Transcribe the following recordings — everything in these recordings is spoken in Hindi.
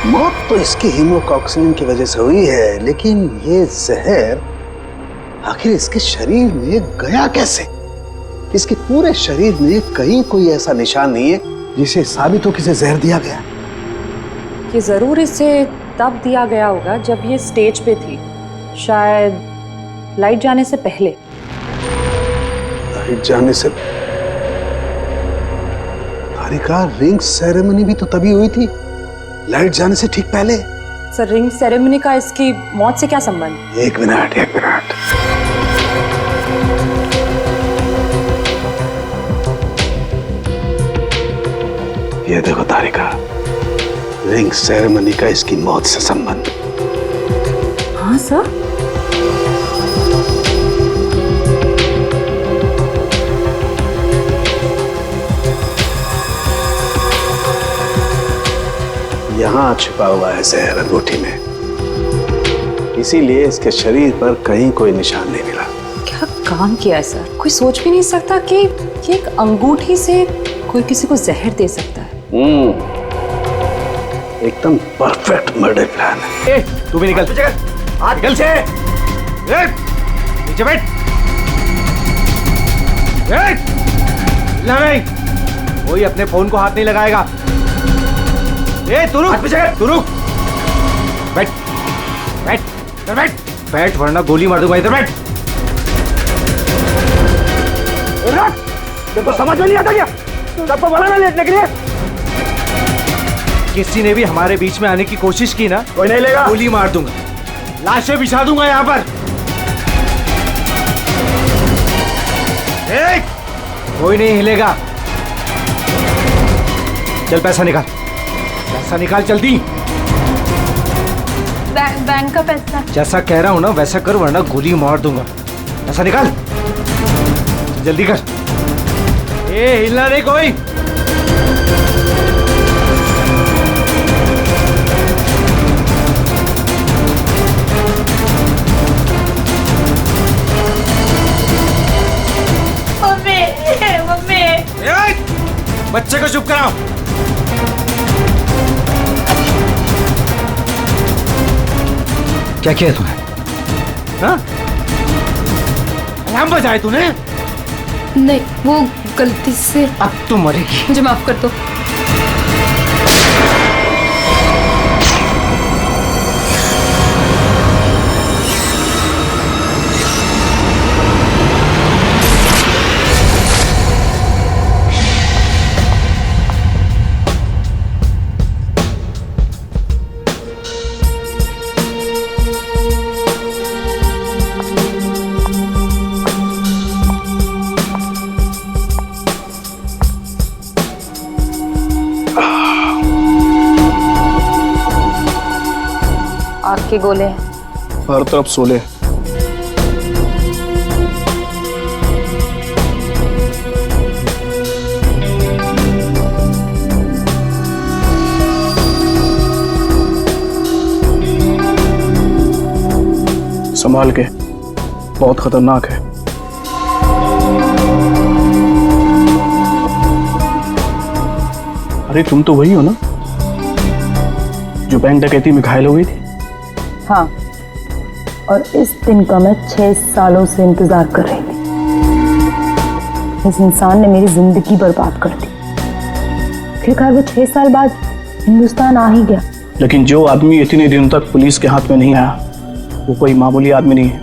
मौत तो इसकी हीमोकॉक्सिन की वजह से हुई है, लेकिन ये जहर आखिर इसके शरीर में गया कैसे? इसके पूरे शरीर में कहीं कोई ऐसा निशान नहीं है जिसे साबित हो कि इसे जहर दिया गया। ये जरूर इसे तब दिया गया होगा जब ये स्टेज पे थी, शायद लाइट जाने से पहले। लाइट जाने से? तारिका, रिंग सेरेमनी भी तो तभी हुई थी, लाइट जाने से ठीक पहले। सर, रिंग सेरेमनी का इसकी मौत से क्या संबंध? एक मिनट। ये देखो तारिका, रिंग सेरेमनी का इसकी मौत से संबंध। हाँ सर। यहाँ छिपा हुआ है जहर अंगूठी में, इसीलिए इसके शरीर पर कहीं कोई निशान नहीं मिला। क्या काम किया है सर? कोई सोच भी नहीं सकता कि ये एक अंगूठी से कोई किसी को जहर दे सकता है। एकदम परफेक्ट मर्डर प्लान है। तू भी निकल, निकल से। नीचे बैठ। नहीं, कोई अपने फोन को हाथ नहीं लगाएगा। तू रुक। बैठ बैठ बैठ बैठ, वरना गोली मार दूंगा। इधर बैठ। देखो, समझ में नहीं आता क्या? सबको बोला ना लेटने के लिए। किसी ने भी हमारे बीच में आने की कोशिश की ना, कोई नहीं लेगा। गोली मार दूंगा, लाशें बिछा दूंगा यहाँ पर। कोई नहीं हिलेगा। चल पैसा निकाल, पैसा निकाल जल्दी। बैंक का पैसा। जैसा कह रहा हूं ना वैसा कर, वरना गोली मार दूंगा। पैसा निकाल, जल्दी कर। हिलना नहीं कोई। मम्मी। बच्चे को चुप कराओ। क्या किया तूने? हाँ? अलार्म बजाया तूने? नहीं, वो गलती से। अब तू मरेगी। मुझे माफ कर दो। आग के गोले हर तरफ सोले। संभाल के, बहुत खतरनाक है। अरे तुम तो वही हो ना जो बैंक डकैती में घायल हो गई थी? हाँ, और इस दिन का मैं 6 सालों से इंतजार कर रही थी। इस इंसान ने मेरी जिंदगी बर्बाद कर दी। फिर वो 6 साल बाद हिंदुस्तान आ ही गया। लेकिन जो आदमी इतने दिनों तक पुलिस के हाथ में नहीं आया, वो कोई मामूली आदमी नहीं है।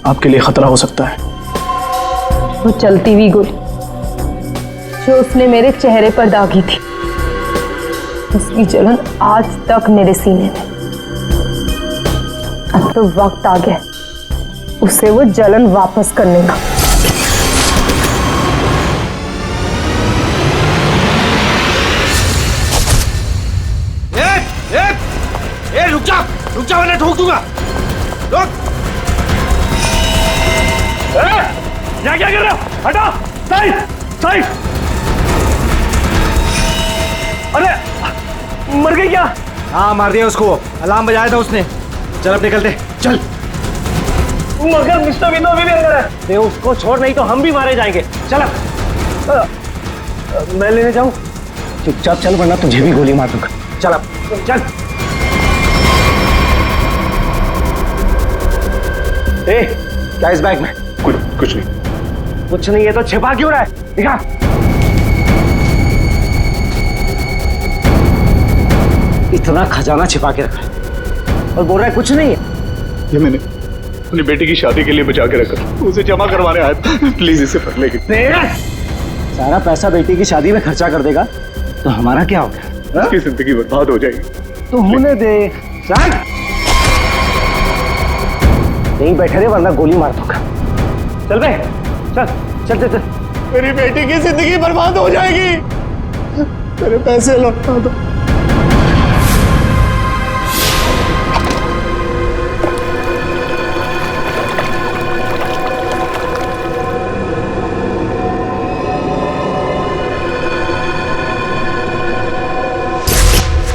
आपके लिए खतरा हो सकता है। वो चलती हुई गोली जो उसने मेरे चेहरे पर दागी थी, उसकी जलन आज तक मेरे सीने में। अब तो वक्त आ गया उसे वो जलन वापस करने का। रुक जा वरना ठोक दूंगा। रुक। क्या कर रहे हो? हटो। Side side. अरे मर गई क्या? हाँ मार दिया उसको, अलार्म बजाया था उसने। चल अब निकलते, चल। मगर मिस्टर विनो अभी भी अंदर है। दे उसको छोड़, नहीं तो हम भी मारे जाएंगे। चल मैं लेने जाऊं? चुपचाप चल, वरना तुझे भी गोली मार दूंगा। चल अब, चल। ए, क्या इस बैग में? कुछ नहीं। कुछ नहीं है तो छिपा क्यों रहा है? दिखा। इतना खजाना छिपा के रखा है और बोल रहा है कुछ नहीं है। ये मैंने अपनी बेटी की शादी के लिए बचा के रखा, उसे जमा करवाने आया था। प्लीज इसे पढ़ लेगी। सारा पैसा बेटी की शादी में खर्चा कर देगा तो हमारा क्या होगा? उसकी जिंदगी बर्बाद हो जाएगी। तो होने दे। चल नहीं बैठे रे वरना गोली मार दूंगा। चल बे, चल चल चल चल। मेरी बेटी की जिंदगी बर्बाद हो जाएगी। मेरे पैसे लौटा दो।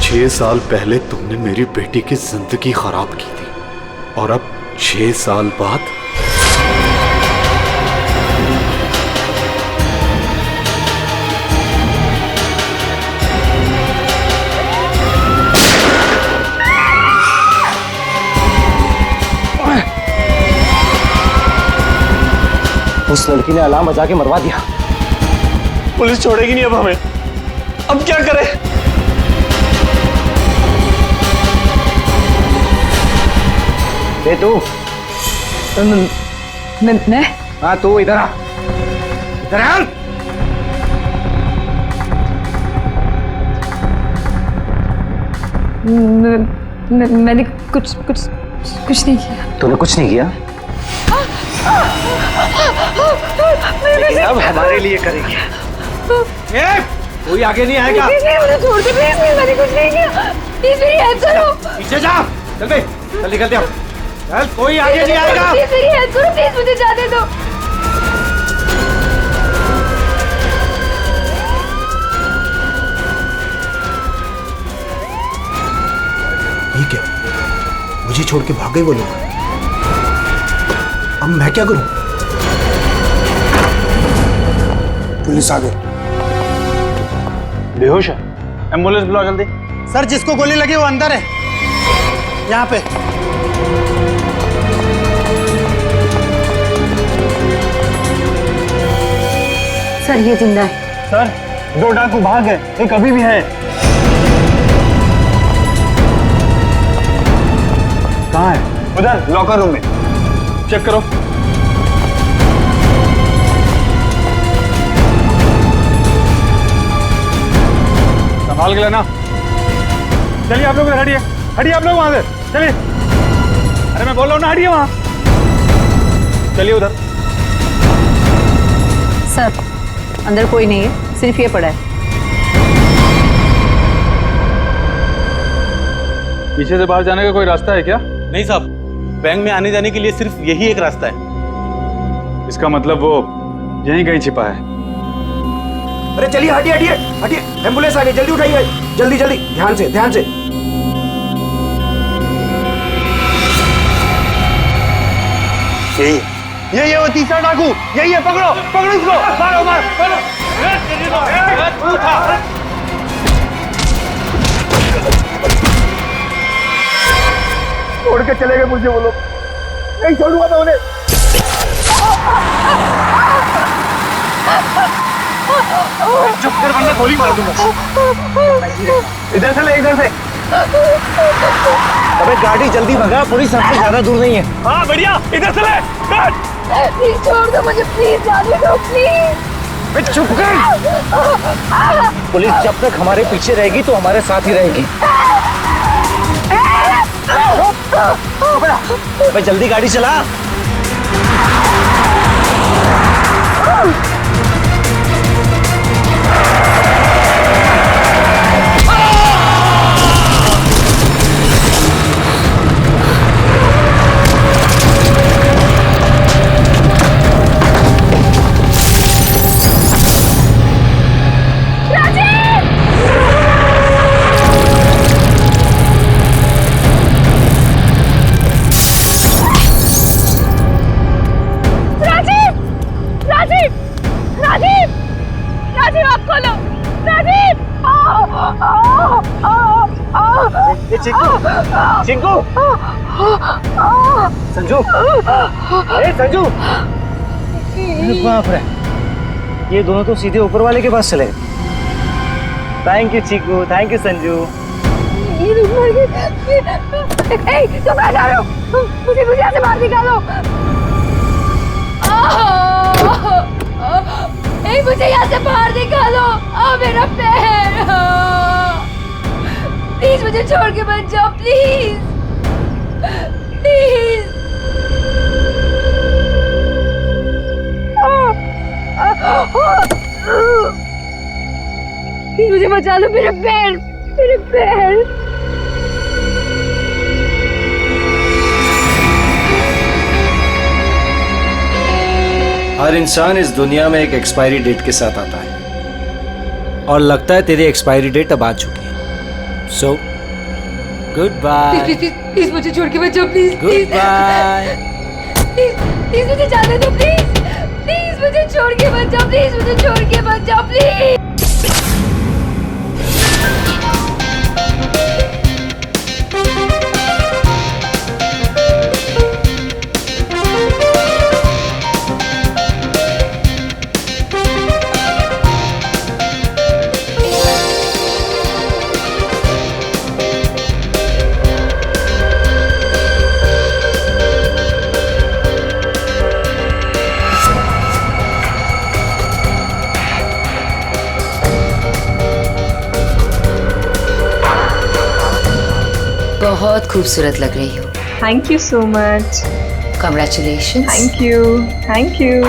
6 साल पहले तुमने मेरी बेटी की जिंदगी खराब की थी और अब 6 साल बाद उस लड़की ने अलार्म बजा के मरवा दिया। पुलिस छोड़ेगी नहीं अब हमें। अब क्या करें? तू मैं हाँ तू इधर आ, इधर आ। मैंने कुछ नहीं किया। तूने कुछ नहीं किया? लेकिन अब हमारे लिए करेगी। कोई आगे नहीं आएगा। मुझे छोड़ दो प्लीज, मैंने कुछ नहीं किया। प्लीज मेरी हेल्प करो। पीछे जा। चल बे, चल निकलते हो। चल कोई आगे नहीं आएगा। प्लीज मेरी हेल्प करो, प्लीज मुझे जाने दो। ये क्या? मुझे छोड़ के भाग गए वो लोग। अब मैं क्या करूं? पुलिस आ गई। बेहोश है, एम्बुलेंस बुलाओ जल्दी। सर जिसको गोली लगी वो अंदर है, यहाँ पे। सर ये जिंदा है। सर 2 डाकू भाग गए, एक अभी भी है। कहाँ है? उधर लॉकर रूम में, चेक करो। संभाल के लेना। चलिए आप लोग हटिए, हटिए आप लोग वहां से, चलिए। अरे मैं बोल रहा हूँ ना, हटिए वहां। चलिए उधर। सर अंदर कोई नहीं है, सिर्फ ये पड़ा है। पीछे से बाहर जाने का कोई रास्ता है क्या? नहीं साहब, बैंक में आने जाने के लिए सिर्फ यही एक रास्ता है। इसका मतलब वो यहीं कहीं छिपा है। अरे चलिए, हटिए हटिए हटिए, एम्बुलेंस आ गई, जल्दी उठाइए, जल्दी जल्दी, ध्यान से ध्यान से। यही है वो तीसरा डाकू, यही है। पकड़ो पकड़ो इसको, मारो मारो मारो। छोड़ के चले गए मुझे वो लोग। नहीं छोड़ूंगा मैं उन्हें। चुप कर वरना गोली मार दूंगा। इधर से ले, इधर से। अबे गाड़ी जल्दी भगा, पुलिस सबसे ज्यादा दूर नहीं है। हाँ बढ़िया, इधर से ले। प्लीज छोड़ दो मुझे, प्लीज जाने दो प्लीज। चुप कर। पुलिस जब तक हमारे पीछे रहेगी तो हमारे साथ ही रहेगी। अबे जल्दी गाड़ी चला। चिंकू, संजू, ए संजू, अरे बाप रे, ये दोनों तो सीधे ऊपर वाले के पास चले गए। Thank you Cheeku, thank you Sanju. तुम कहाँ जा रहे हो? मुझे यहाँ से बाहर निकालो। मुझे यहाँ से बाहर निकालो। मेरा पैर, प्लीज मुझे छोड़ के मत जाओ, प्लीज प्लीज। प्लीज मुझे बचा लो, मेरे पैर, मेरे पैर। हर इंसान इस दुनिया में एक एक्सपायरी डेट के साथ आता है और लगता है तेरी एक्सपायरी डेट अब आ चुकी है। So good bye. प्लीज मुझे छोड़ के मत जाओ, प्लीज गुड बाय। प्लीज मुझे जाने दो, प्लीज प्लीज मुझे छोड़ के मत जाओ, प्लीज मुझे छोड़ के मत जाओ, प्लीज। बहुत खूबसूरत लग रही हो। Thank you so much. Congratulations. Thank you, thank you.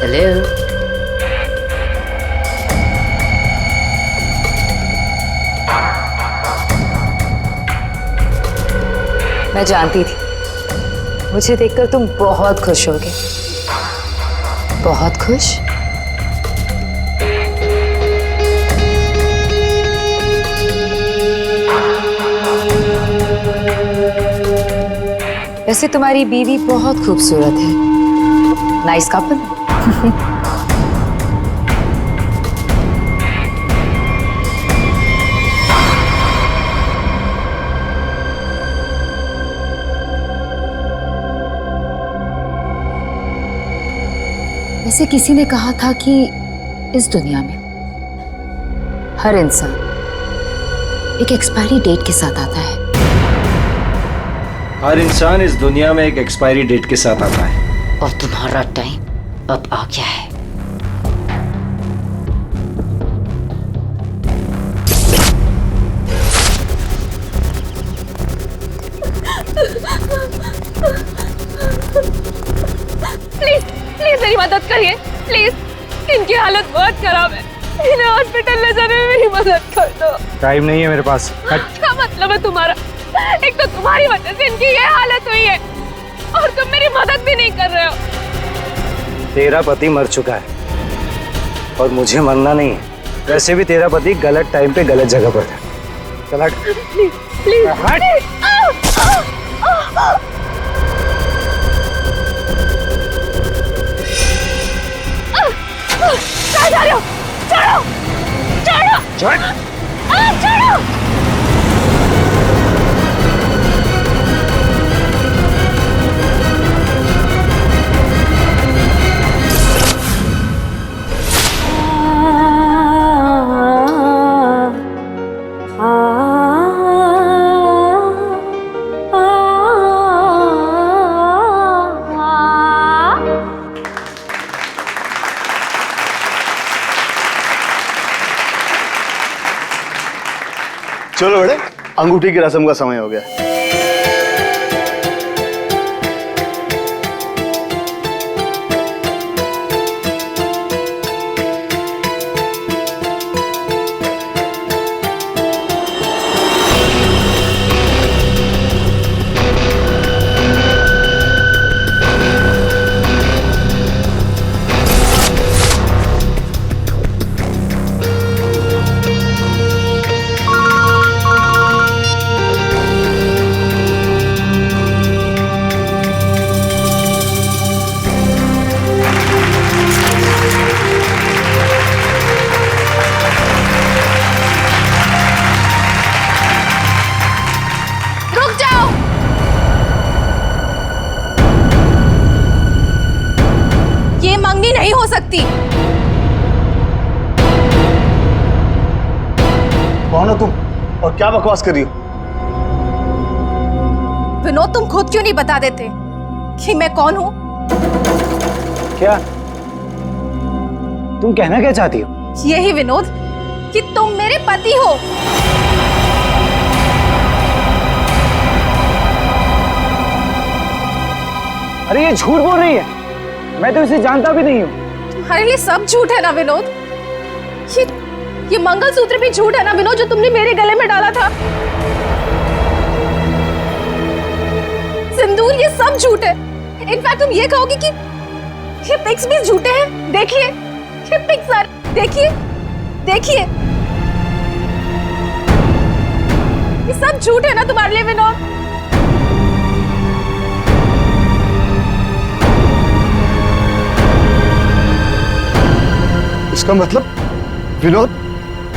Hello. मैं जानती थी मुझे देखकर तुम बहुत खुश होगे। बहुत खुश? वैसे तुम्हारी बीवी बहुत खूबसूरत है। Nice couple. वैसे किसी ने कहा था कि इस दुनिया में हर इंसान एक एक्सपायरी डेट के साथ आता है। हर इंसान इस दुनिया में एक एक्सपायरी डेट के साथ आता है। और तुम्हारा टाइम अब आ गया है। प्लीज प्लीज मेरी मदद करिए, प्लीज। इनकी हालत बहुत खराब है, इन्हें हॉस्पिटल ले जाने में मेरी मदद कर दो। टाइम नहीं है मेरे पास। क्या मतलब है तुम्हारा? एक तो तुम्हारी वजह से इनकी ये हालत हुई है और तुम मेरी मदद भी नहीं कर रहे हो। तेरा पति मर चुका है और मुझे मरना नहीं है। वैसे भी तेरा पति गलत टाइम पे गलत जगह पर था। चल हट। Please please please. कहाँ जा रहे हो? छोड़ो छोड़ो छोड़ो। चलो बेटे, अंगूठी की रस्म का समय हो गया। नहीं हो सकती। कौन हो तुम और क्या बकवास कर रही हो? विनोद, तुम खुद क्यों नहीं बता देते कि मैं कौन हूं? क्या तुम कहना क्या चाहती हो? यही विनोद कि तुम मेरे पति हो। अरे ये झूठ बोल रही है, मैं तो इसे जानता भी नहीं हूँ। तुम्हारे लिए सब झूठ है ना विनोद? ये मंगलसूत्र भी झूठ है ना विनोद, जो तुमने मेरे गले में डाला था? सिंदूर, ये सब झूठ है। इनफैक्ट तुम ये कहोगे कि ये पिक्स भी झूठे हैं। देखिए ये पिक्स, देखिए देखिए, ये सब झूठ है ना तुम्हारे लिए विनोद? इसका मतलब विनोद,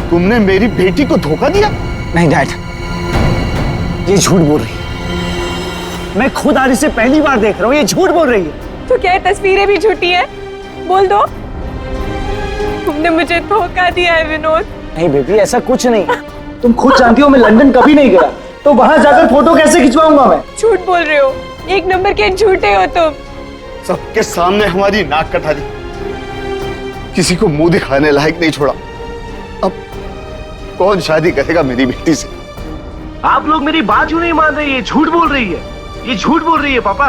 तुमने मेरी बेटी को धोखा दिया? नहीं डैड, ये झूठ बोल रही है। मैं खुद आज इसे पहली बार देख रहा हूँ, ये झूठ बोल रही है। तो क्या तस्वीरें भी झूठी है? बोल दो, तुमने मुझे धोखा दिया है विनोद। नहीं बेबी, ऐसा कुछ नहीं। तुम खुद जानती हो मैं लंदन कभी नहीं गया, तो वहां जाकर फोटो कैसे खिंचवाऊंगा मैं? झूठ बोल रहे हो, एक नंबर के झूठे हो तुम। सबके सामने हमारी नाक कटा दी, किसी को मुंह दिखाने लायक नहीं छोड़ा। अब कौन शादी करेगा मेरी बेटी से? आप लोग मेरी बात क्यों नहीं मान रहे? ये झूठ बोल रही है, ये झूठ बोल रही है पापा।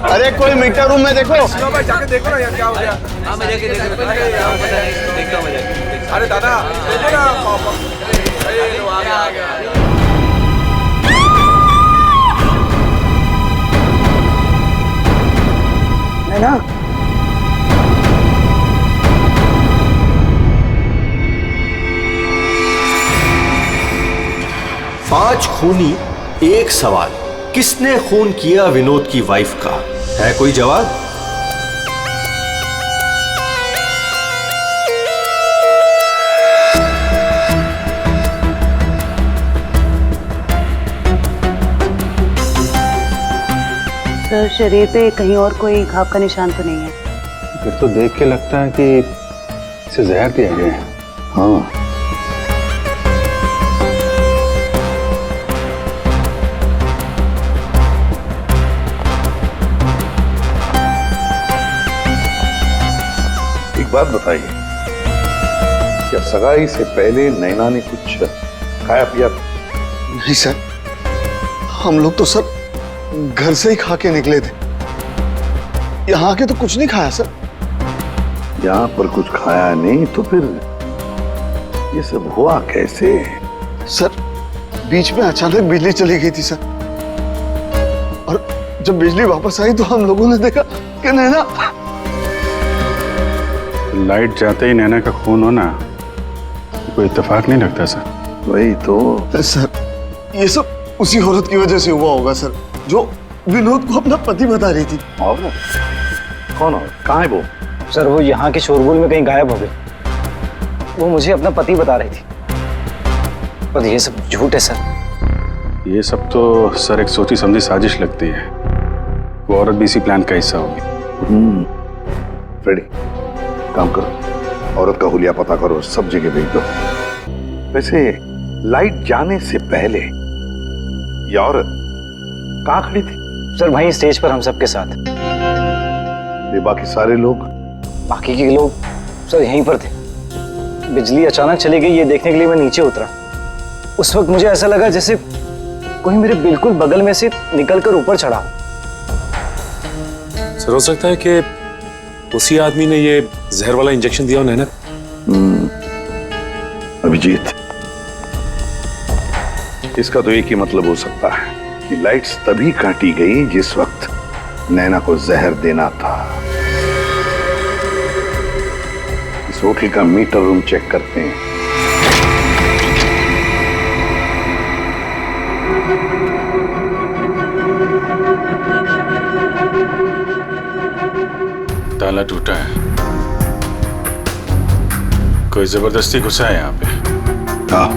अरे कोई मीटर रूम में देखो। जाके देखो ना यार क्या हो गया। हाँ मैं जाके देखता हूँ मैं जाके। अरे दादा देखो ना आ गया। ना पांच खूनी एक सवाल, किसने खून किया विनोद की वाइफ का? है कोई जवाब? सर, शरीर पे कहीं और कोई घाव का निशान तो नहीं है? फिर तो देख के लगता है कि इसे जहर दिया गया है। हाँ, बात बताइए, क्या सगाई से पहले नैना ने कुछ खाया पिया? नहीं सर, हम लोग तो सर घर से ही खा के निकले थे। यहाँ आके तो कुछ नहीं खाया सर। यहाँ पर कुछ खाया नहीं तो फिर ये सब हुआ कैसे? सर बीच में अचानक बिजली चली गई थी सर, और जब बिजली वापस आई तो हम लोगों ने देखा कि नैना। लाइट जाते ही नैना का खून होना कोई इत्तेफाक नहीं लगता सर। वही तो सर, ये सब उसी औरत की वजह से हुआ होगा सर, जो विनोद को अपना पति बता रही थी। और कौन और कहाँ है वो? सर वो यहाँ के शोरगुल में कहीं गायब हो गई। वो मुझे अपना पति बता रही थी, पर ये सब झूठ है सर। ये सब तो सर एक सोची समझी साजिश लगती है। वो औरत भी इसी प्लान का हिस्सा होगी। फ्रेडी, काम करो, औरत का हुलिया पता करो, सब जगह भेज दो। वैसे लाइट जाने से पहले ये औरत कहाँ खड़ी थी? सर वहीं स्टेज पर हम सबके साथ। ये बाकी सारे लोग? बाकी के लोग सर यहीं पर थे। बिजली अचानक चली गई ये देखने के लिए मैं नीचे उतरा। उस वक्त मुझे ऐसा लगा जैसे कोई मेरे बिल्कुल बगल में से निकलकर ऊपर चढ़ा। सर हो सकता है कि उसी आदमी ने ये जहर वाला इंजेक्शन दिया हो नैना। अभिजीत, इसका तो एक ही मतलब हो सकता है कि लाइट्स तभी काटी गई जिस वक्त नैना को जहर देना था। इस होटल का मीटर रूम चेक करते हैं। ताला टूटा है, कोई जबरदस्ती घुसा है यहाँ पे। हाँ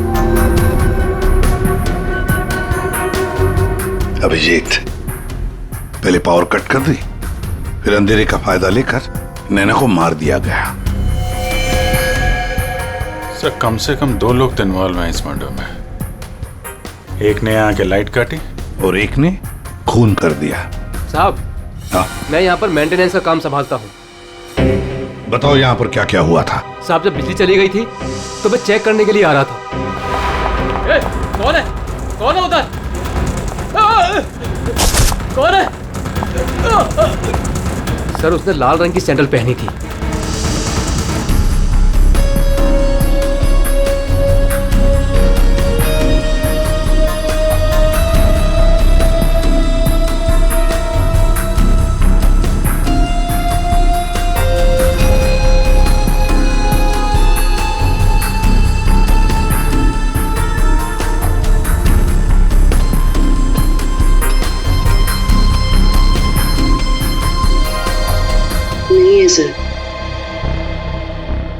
अभिजीत, पहले पावर कट कर दी, फिर अंधेरे का फायदा लेकर नैना को मार दिया गया। सर कम से कम 2 लोग इन्वॉल्व हैं इस मर्डर में। एक ने आके लाइट काटी और एक ने खून कर दिया। साहब, हाँ? मैं यहाँ पर मेंटेनेंस का काम संभालता हूँ। बताओ यहाँ पर क्या क्या हुआ था? साहब, जब बिजली चली गई थी तो मैं चेक करने के लिए आ रहा था। कौन है? कौन है उधर? कौन है? सर, उसने लाल रंग की सैंडल पहनी थी।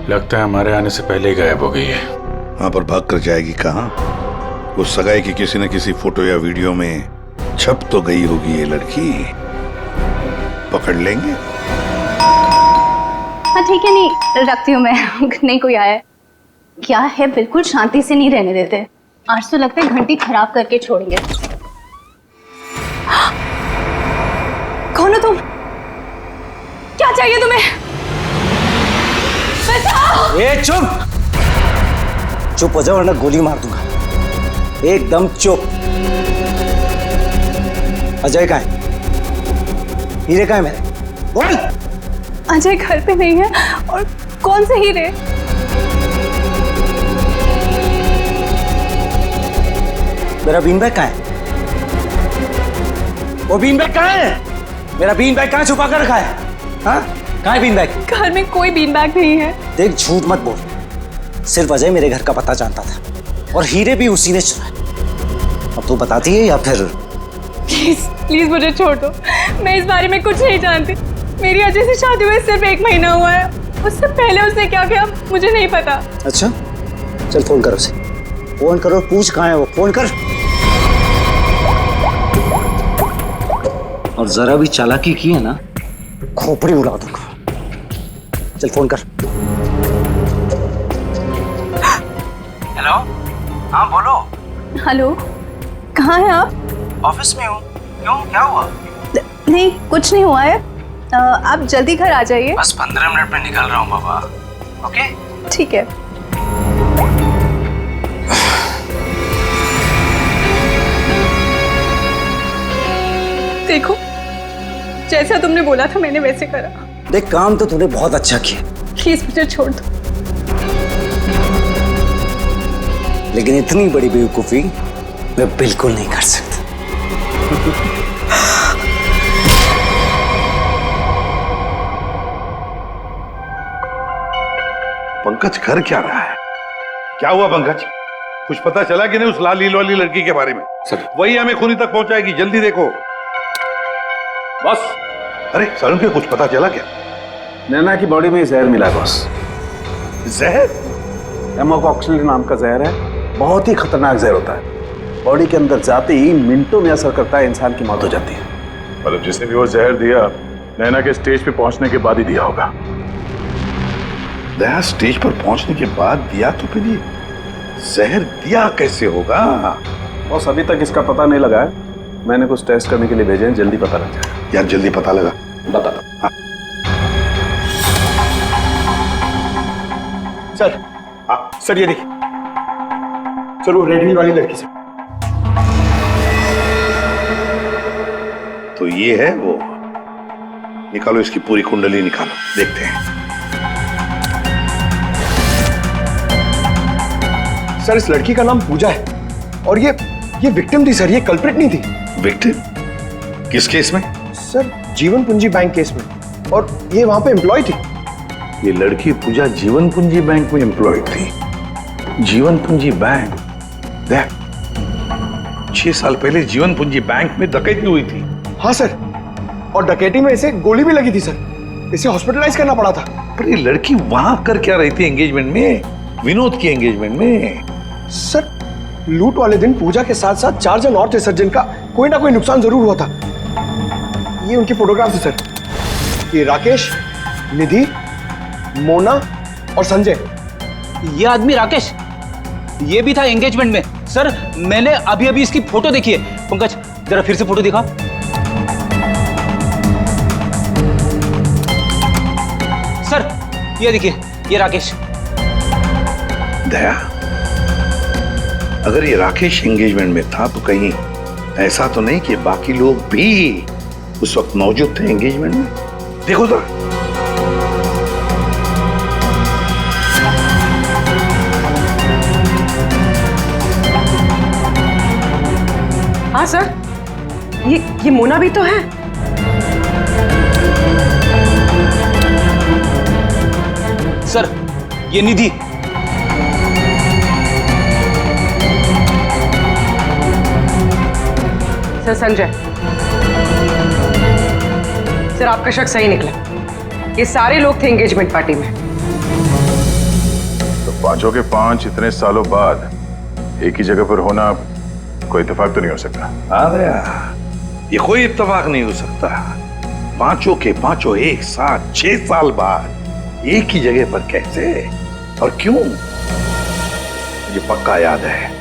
लगता है हमारे आने से पहले ही गायब हो गई है। वहां पर भाग कर जाएगी कहाँ? उस सगाई की किसी न किसी फोटो या वीडियो में छप तो गई होगी ये लड़की। पकड़ लेंगे। हाँ ठीक है, नहीं रखती हूँ मैं। नहीं कोई आया है क्या है? बिल्कुल शांति से नहीं रहने देते। आज तो लगता है घंटी खराब करके छोड़ेंगे। कौन हो तुम? क्या चाहिए तुम्हें? ए चुप! चुप हो जाओ वरना गोली मार दूंगा। एकदम चुप। अजय कहाँ है? हीरे कहाँ है मेरे? बोल। अजय घर पे नहीं है। और कौन से हीरे? मेरा बीन बैग कहाँ है? वो बीन बैग कहाँ है? मेरा बीन बैग कहाँ छुपा कर रखा है? हाँ? कहाँ है बीन बैग? घर में कोई बीन बैग नहीं है। देख झूठ मत बोल। सिर्फ अजय मेरे घर का पता जानता था और हीरे भी उसी ने चुराए। अब तू बताती है या फिर? प्लीज प्लीज मुझे छोड़ दो। मैं इस बारे में कुछ नहीं जानती। मेरी अजय से शादी हुए सिर्फ 1 महीना हुआ है। उससे पहले उसने क्या किया मुझे नहीं पता। अच्छा चल फोन करो उसे। फोन करो, पूछ कहाँ है वो। फोन कर। और जरा भी चालाकी की है ना, खोपड़ी उड़ा दूंगा। चल फोन कर। हेलो, हाँ बोलो। हेलो, कहाँ हैं आप? ऑफिस में हूँ। क्यों, क्या हुआ? नहीं कुछ नहीं हुआ है। आप जल्दी घर आ जाइए। बस 15 मिनट में निकल रहा हूँ बाबा। ओके ठीक है। देखो जैसा तुमने बोला था मैंने वैसे करा। देख काम तो तूने बहुत अच्छा किया। प्लीज मुझे छोड़ दो। लेकिन इतनी बड़ी बेवकूफी मैं बिल्कुल नहीं कर सकता। पंकज कर क्या रहा है? क्या हुआ पंकज? कुछ पता चला कि नहीं उस लाल लील वाली लड़की के बारे में? सर वही हमें खूनी तक पहुंचाएगी। जल्दी देखो। बस अरे सरुण के कुछ पता चला क्या? नैना की बॉडी में जहर मिला है बॉस। जहर? एमोकॉक्सिलिन नाम का जहर है। बहुत ही खतरनाक जहर होता है। बॉडी के अंदर जाते ही मिनटों में असर करता है, इंसान की मौत हो जाती है। मतलब जिसने भी वो जहर दिया नैना के स्टेज पे पहुंचने के बाद ही दिया होगा। दया स्टेज पर पहुंचने के बाद दिया तो फिर ये जहर दिया कैसे होगा? बॉस अभी तक इसका पता नहीं लगा है। मैंने कुछ टेस्ट करने के लिए भेजे हैं, जल्दी पता लग जाएगा। यार जल्दी पता लगा। बता। हाँ। सर सर ये देखिए सर, वो रेड हिल वाली लड़की से। तो ये है वो। निकालो इसकी पूरी कुंडली निकालो, देखते हैं। सर इस लड़की का नाम पूजा है और ये विक्टिम थी सर, ये कल्प्रिट नहीं थी। विक्टिम? किस केस में? सर जीवन पूंजी बैंक केस में, और ये वहां पे एम्प्लॉय थी। ये लड़की पूजा जीवन पूंजी बैंक में एम्प्लॉय थी। जीवन पूंजी बैंक? देख 6 साल पहले जीवन पूंजी बैंक में डकैती हुई थी। हाँ सर, और डकैती में इसे गोली भी लगी थी सर। इसे हॉस्पिटलाइज करना पड़ा था। पर ये लड़की वहां कर क्या रही थी एंगेजमेंट में? विनोद की एंगेजमेंट में। सर लूट वाले दिन पूजा के साथ साथ 4 जन और थे सर, जिनका कोई ना कोई नुकसान जरूर हुआ था। ये उनकी फोटोग्राफ है सर। ये राकेश, निधि, मोना और संजय। ये आदमी राकेश, ये भी था एंगेजमेंट में। सर मैंने अभी अभी इसकी फोटो देखी है। पंकज जरा फिर से फोटो दिखा। सर ये देखिए, ये राकेश। दया, अगर ये राकेश एंगेजमेंट में था तो कहीं ऐसा तो नहीं कि बाकी लोग भी उस वक्त मौजूद थे एंगेजमेंट में? देखो तो। हाँ सर, ये मोना भी तो है। सर ये निधि। सर संजय, सर आपका शक सही निकला। ये सारे लोग थे एंगेजमेंट पार्टी में। तो पांचों के पांच इतने सालों बाद एक ही जगह पर होना कोई इत्तेफाक तो नहीं हो सकता। हाँ दया, ये कोई इत्तेफाक नहीं हो सकता। पांचों के पांचों एक साथ 6 साल बाद एक ही जगह पर कैसे और क्यों? मुझे पक्का याद है,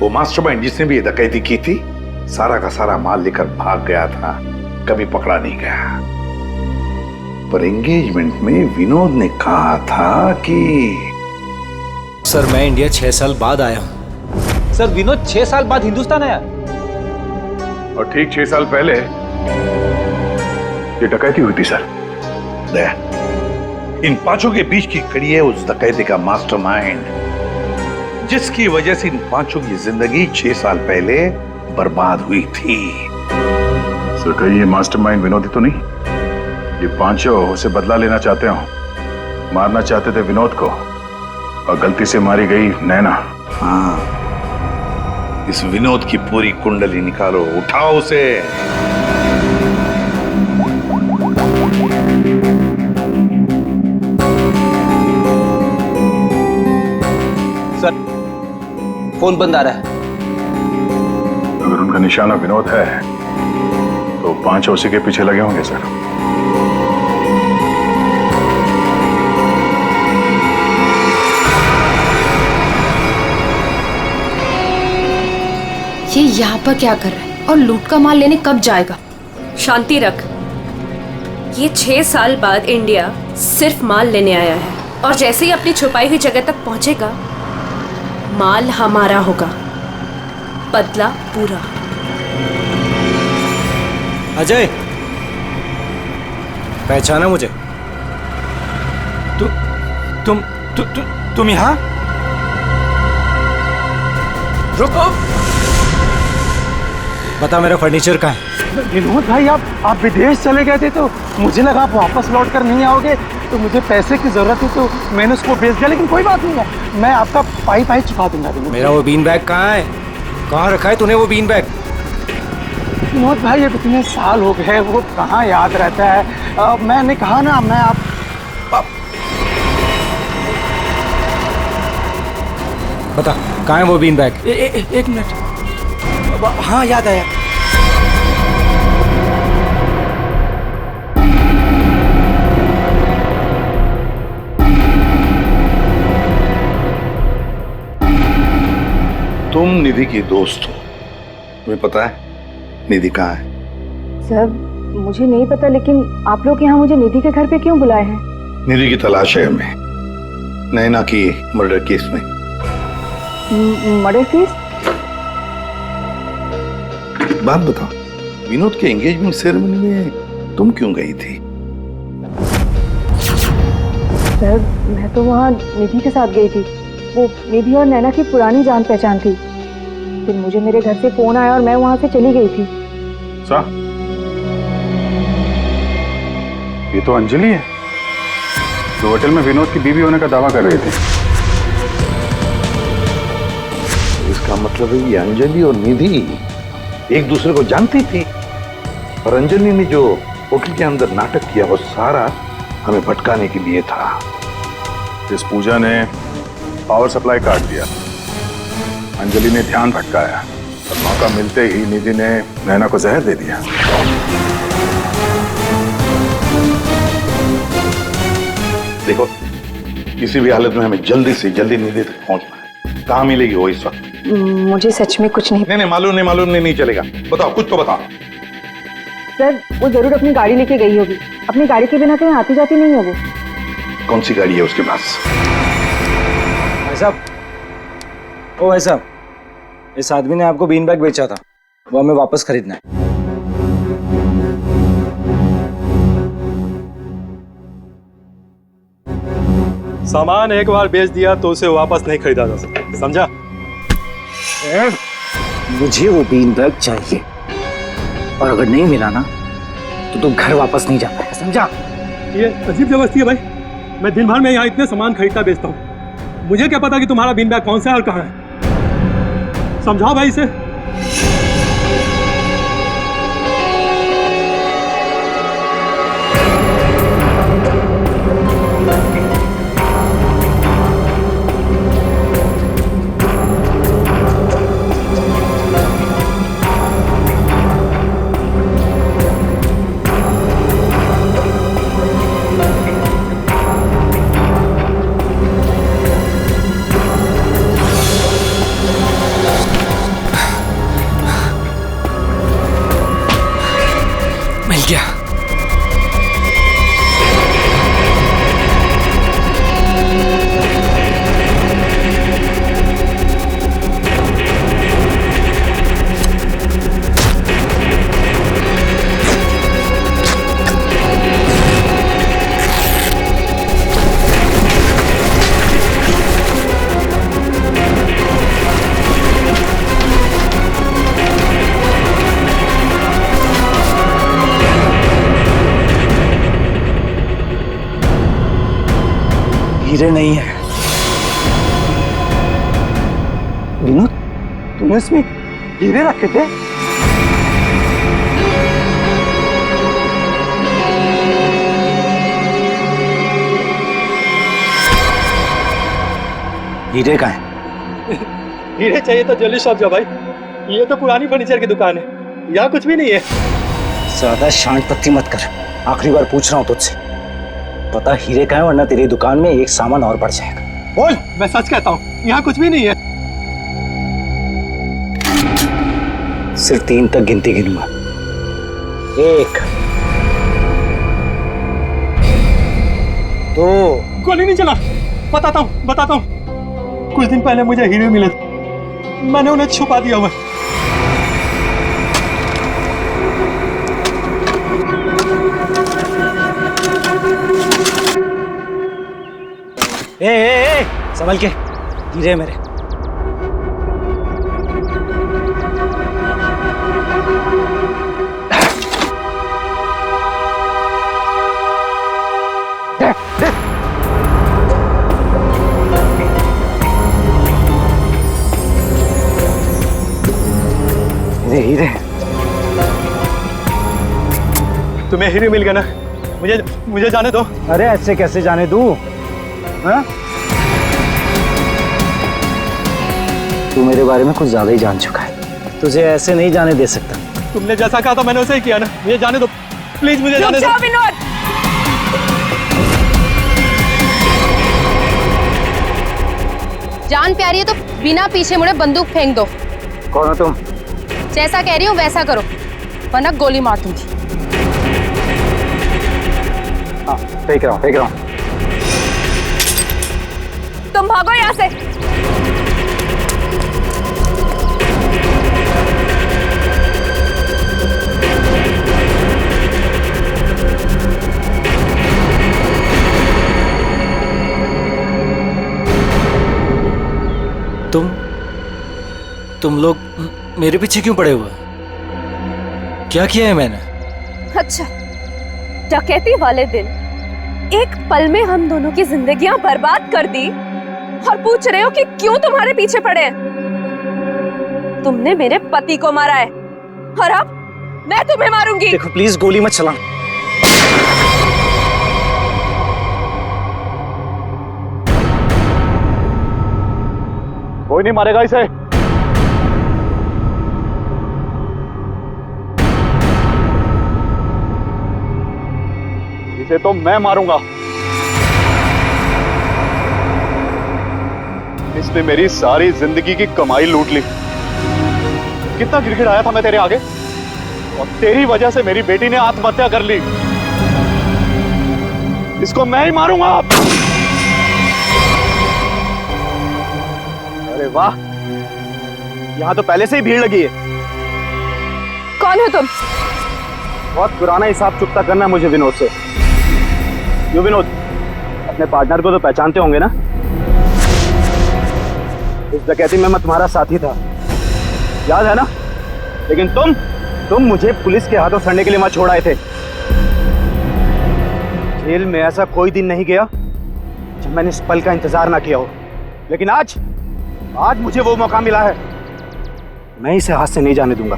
वो मास्टरमाइंड जिसने भी ये डकैती की थी सारा का सारा माल लेकर भाग गया था, कभी पकड़ा नहीं गया। पर एंगेजमेंट में विनोद ने कहा था कि सर मैं इंडिया 6 साल बाद आया हूं। सर विनोद 6 साल बाद हिंदुस्तान आया। और ठीक 6 साल पहले ये डकैती हुई थी सर। दया, इन पांचों के बीच की कड़ी है उस डकैती का मास्टरमाइंड, जिसकी वजह से इन पांचों की जिंदगी 6 साल पहले बर्बाद हुई थी। सर कहीं ये मास्टरमाइंड विनोद ही तो नहीं? ये पांचों उसे बदला लेना चाहते हो, मारना चाहते थे विनोद को और गलती से मारी गई नैना। हाँ, इस विनोद की पूरी कुंडली निकालो, उठाओ उसे। सर फोन बंद आ रहा है। अगर उनका निशाना विनोद है तो पांचों उसी के पीछे लगे होंगे सर। ये यहाँ पर क्या कर रहा है और लूट का माल लेने कब जाएगा? शांति रख। ये 6 साल बाद इंडिया सिर्फ माल लेने आया है और जैसे ही अपनी छुपाई हुई जगह तक पहुंचेगा माल हमारा होगा, बदला पूरा। अजय, पहचाना मुझे? तुम यहाँ? रुको, बता मेरा फर्नीचर कहाँ है? विनोद भाई, आप विदेश चले गए थे तो मुझे लगा आप वापस लौट कर नहीं आओगे, तो मुझे पैसे की जरूरत थी तो मैंने उसको बेच दिया। लेकिन कोई बात नहीं है, मैं आपका पाई चुका दूंगा। मेरा वो बीन बैग कहाँ है? कहाँ रखा है तूने वो बीन बैग? विनोद भाई, अब इतने साल हो गए, वो कहाँ याद रहता है। मैंने कहा ना, मैं आप बता कहाँ है वो बीन बैग? एक मिनट। हाँ याद आया। तुम निधि की दोस्त हो, तुम्हें पता है निधि कहाँ है? सर मुझे नहीं पता, लेकिन आप लोग यहाँ मुझे निधि के घर पे क्यों बुलाए हैं? निधि की तलाश है हमें, नैना की मर्डर केस में। Murder case? बात बताओ, विनोद के एंगेजमेंट सेरेमनी में तुम क्यों गई थी? सर मैं तो वहाँ निधि के साथ गई थी। वो निधि और नैना की पुरानी जान पहचान थी। फिर मुझे मेरे घर से फोन आया और मैं वहाँ से चली गई थी। ये तो अंजलि है जो होटल में विनोद की बीवी होने का दावा कर रही थी। इसका मतलब है ये अंजलि और निधि एक दूसरे को जानती थी, और अंजलि ने जो होटल के अंदर नाटक किया वो सारा हमें भटकाने के लिए था। इस पूजा ने पावर सप्लाई काट दिया, अंजलि ने ध्यान भटकाया और मौका मिलते ही निधि ने नैना को जहर दे दिया। देखो, किसी भी हालत में हमें जल्दी से जल्दी निधि तक पहुंचना है। कहाँ मिलेगी वो इस वक्त? मुझे सच में कुछ नहीं। नहीं, मालूम नहीं चलेगा। बताओ, कुछ तो बताओ। सर, वो जरूर अपनी गाड़ी लेके गई होगी। अपनी गाड़ी के बिना कहीं आती जाती नहीं है वो। कौन सी गाड़ी है उसके पास? भाई साहब, ओ भाई साहब, इस आदमी ने आपको बीन बैग बेचा था, वो हमें वापस खरीदना है। सामान एक बार बेच दिया तो उसे वापस नहीं खरीदा जा सकता, समझा? मुझे वो बीन बैग चाहिए, और अगर नहीं मिला ना तो तुम घर वापस नहीं जा पाएगा, समझा? ये अजीब जबरदस्ती है भाई। मैं दिन भर में यहाँ इतने सामान खरीदता बेचता हूँ, मुझे क्या पता कि तुम्हारा बीन बैग कौन सा है और कहाँ है? समझाओ भाई इसे। मिल गया। हीरे नहीं है। विनोद, तूने इसमें हीरे रखे थे? हीरे कहाँ है? हीरे चाहिए तो ज्वेलरी शॉप जाओ भाई, ये तो पुरानी फर्नीचर की दुकान है, यहाँ कुछ भी नहीं है। ज्यादा शांत पत्ती मत कर, आखिरी बार पूछ रहा हूँ तुझसे, पता हीरे कहाँ है, वरना तेरी दुकान में एक सामान और बढ़ जाएगा। बोल। मैं सच कहता हूँ, यहाँ कुछ भी नहीं है। सिर्फ 3 तक गिनती गिनूंगा। 1 2। गोली नहीं चला। बताता हूँ। कुछ दिन पहले मुझे हीरे मिले, मैंने उन्हें छुपा दिया हुआ। ए, संभल के, हीरे मेरे। हीरे तुम्हें हीरे मिल गया ना? मुझे जाने दो। अरे ऐसे कैसे जाने दूं? हाँ? तू मेरे बारे में कुछ ज्यादा ही जान चुका है, तुझे ऐसे नहीं जाने दे सकता। तुमने जैसा कहा था मैंने वैसे ही किया ना, मुझे जाने दो प्लीज, मुझे जाने दो। विनोद, जान प्यारी है तो बिना पीछे मुड़े बंदूक फेंक दो। कौन हो तुम? जैसा कह रही हूँ वैसा करो, वरना गोली मार दूंगी। हाँ, फेंक रहा हूँ। तुम भागो यहाँ से। तुम लोग मेरे पीछे क्यों पड़े हुए? क्या किया है मैंने? अच्छा, डकैती वाले दिन एक पल में हम दोनों की जिंदगियां बर्बाद कर दी और पूछ रहे हो कि क्यों तुम्हारे पीछे पड़े हैं? तुमने मेरे पति को मारा है और अब मैं तुम्हें मारूंगी। देखो प्लीज गोली मत चला। कोई नहीं मारेगा इसे। इसे तो मैं मारूंगा। इसने मेरी सारी जिंदगी की कमाई लूट ली। कितना गिड़गिड़ाया था मैं तेरे आगे, और तेरी वजह से मेरी बेटी ने आत्महत्या कर ली। इसको मैं ही मारूंगा। अरे वाह, यहाँ तो पहले से ही भीड़ लगी है। कौन हो तुम? बहुत पुराना हिसाब चुकता करना है मुझे विनोद से। यो विनोद, अपने पार्टनर को तो पहचानते होंगे ना? इस डकैती में मैं तुम्हारा साथी था, याद है ना? लेकिन तुम मुझे पुलिस के हाथों सड़ने के लिए वहां छोड़ आए थे। जेल में ऐसा कोई दिन नहीं गया जब मैंने इस पल का इंतजार ना किया हो। लेकिन आज मुझे वो मौका मिला है, मैं इसे हाथ से नहीं जाने दूंगा।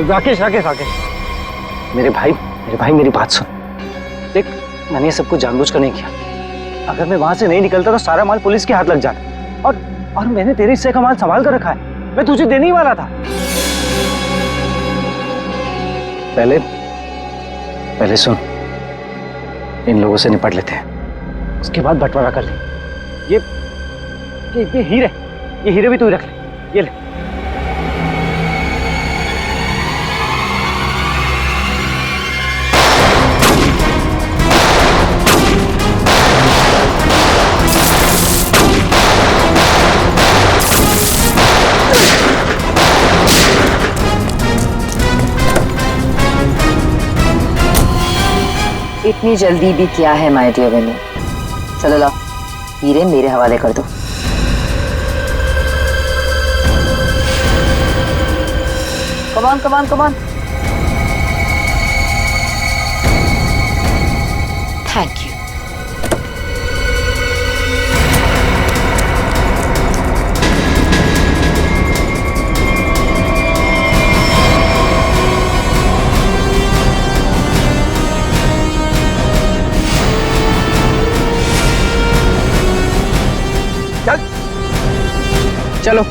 राकेश राकेश राकेश, मेरे भाई मेरी बात सुन। देख, मैंने ये सब कुछ जानबूझकर नहीं किया। अगर मैं वहां से नहीं निकलता तो सारा माल पुलिस के हाथ लग जाता। और मैंने तेरे हिस्से का माल संभाल कर रखा है, मैं तुझे देने ही वाला था। पहले सुन, इन लोगों से निपट लेते हैं, उसके बाद बंटवारा कर ले। ये हीरे भी तू रख ले, ये ले। इतनी जल्दी भी क्या है माय डियर विनोद? चलो लाओ, हीरे मेरे हवाले कर दो। Come on. Thank you. चलो।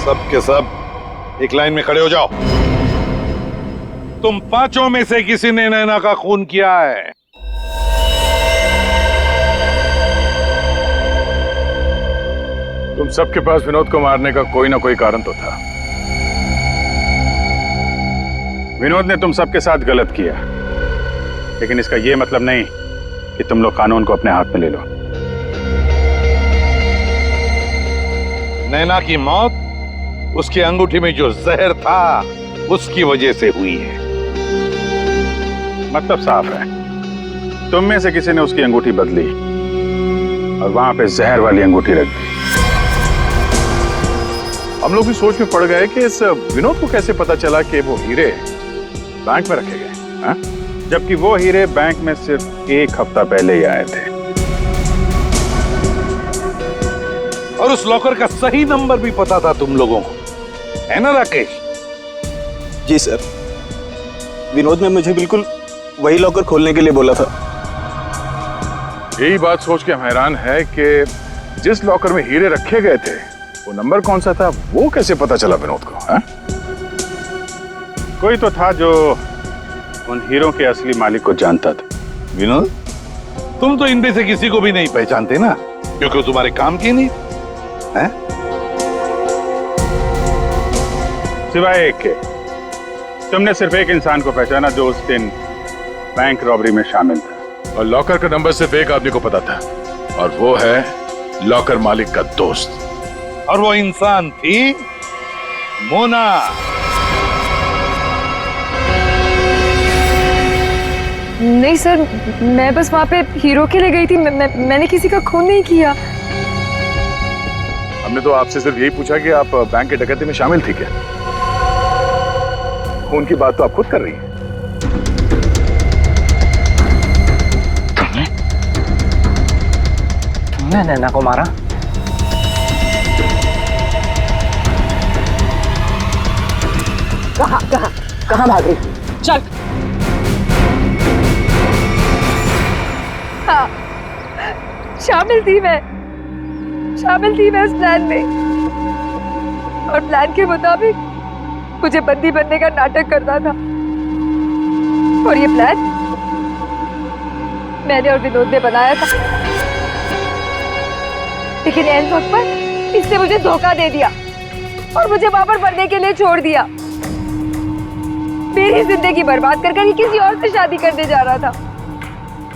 सब के सब एक लाइन में खड़े हो जाओ। तुम पांचों में से किसी ने नैना का खून किया है? तुम सबके पास विनोद को मारने का कोई ना कोई कारण तो था। विनोद ने तुम सबके साथ गलत किया, लेकिन इसका यह मतलब नहीं कि तुम लोग कानून को अपने हाथ में ले लो। नैना की मौत उसकी अंगूठी में जो जहर था उसकी वजह से हुई है। मतलब साफ है, तुम में से किसी ने उसकी अंगूठी बदली और वहां पे जहर वाली अंगूठी रख दी। हम लोग भी सोच में पड़ गए कि इस विनोद को कैसे पता चला कि वो हीरे बैंक में रखे गए, हाँ? जबकि वो हीरे बैंक में सिर्फ एक हफ्ता पहले ही आए थे। और उस लॉकर का सही नंबर भी पता था तुम लोगों को, है ना राकेश? जी सर, विनोद ने मुझे बिल्कुल वही लॉकर खोलने के लिए बोला था। यही बात सोच के हम हैरान है कि जिस लॉकर में हीरे रखे गए थे वो नंबर कौन सा था, वो कैसे पता चला विनोद को, हाँ? कोई तो था जो उन हीरों के असली मालिक को जानता था। विनोद, तुम तो इनमें से किसी को भी नहीं पहचानते ना, क्योंकि वो तुम्हारे काम की नहीं है। सिवाय एक के, तुमने सिर्फ एक इंसान को पहचाना जो उस दिन बैंक रॉबरी में शामिल था, और लॉकर का नंबर सिर्फ एक आदमी को पता था, और वो है लॉकर मालिक का दोस्त, और वो इंसान थी मोना। नहीं सर, मैं बस वहाँ पे हीरो के लिए गई थी। मैंने किसी का खून नहीं किया। हमने तो आपसे सिर्फ यही पूछा कि आप बैंक की डकैती में शामिल थी क्या? खून की बात तो आप खुद कर रही हैं। तुमने नैना को मारा? कहाँ भाग रही? चल। हाँ, शामिल थी मैं उस प्लान में, और प्लान के मुताबिक मुझे बंदी बनने का नाटक करना था। और ये प्लान मैंने और विनोद ने बनाया था, लेकिन ऐन वक्त पर इसने मुझे धोखा दे दिया और मुझे वहां पर मरने के लिए छोड़ दिया। मेरी जिंदगी बर्बाद कर ये किसी और से शादी करने जा रहा था।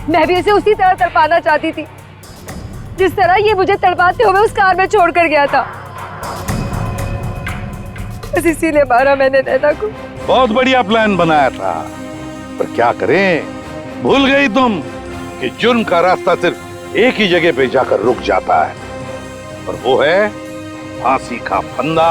मैं भी उसे उसी तरह तड़पाना चाहती थी जिस तरह ये मुझे तड़पाते हुए उस कार में छोड़कर गया था। बस इसीलिए मारा मैंने नैना को। बहुत बढ़िया प्लान बनाया था, पर क्या करें, भूल गई तुम कि जुर्म का रास्ता सिर्फ एक ही जगह पे जाकर रुक जाता है, और वो है फांसी का फंदा।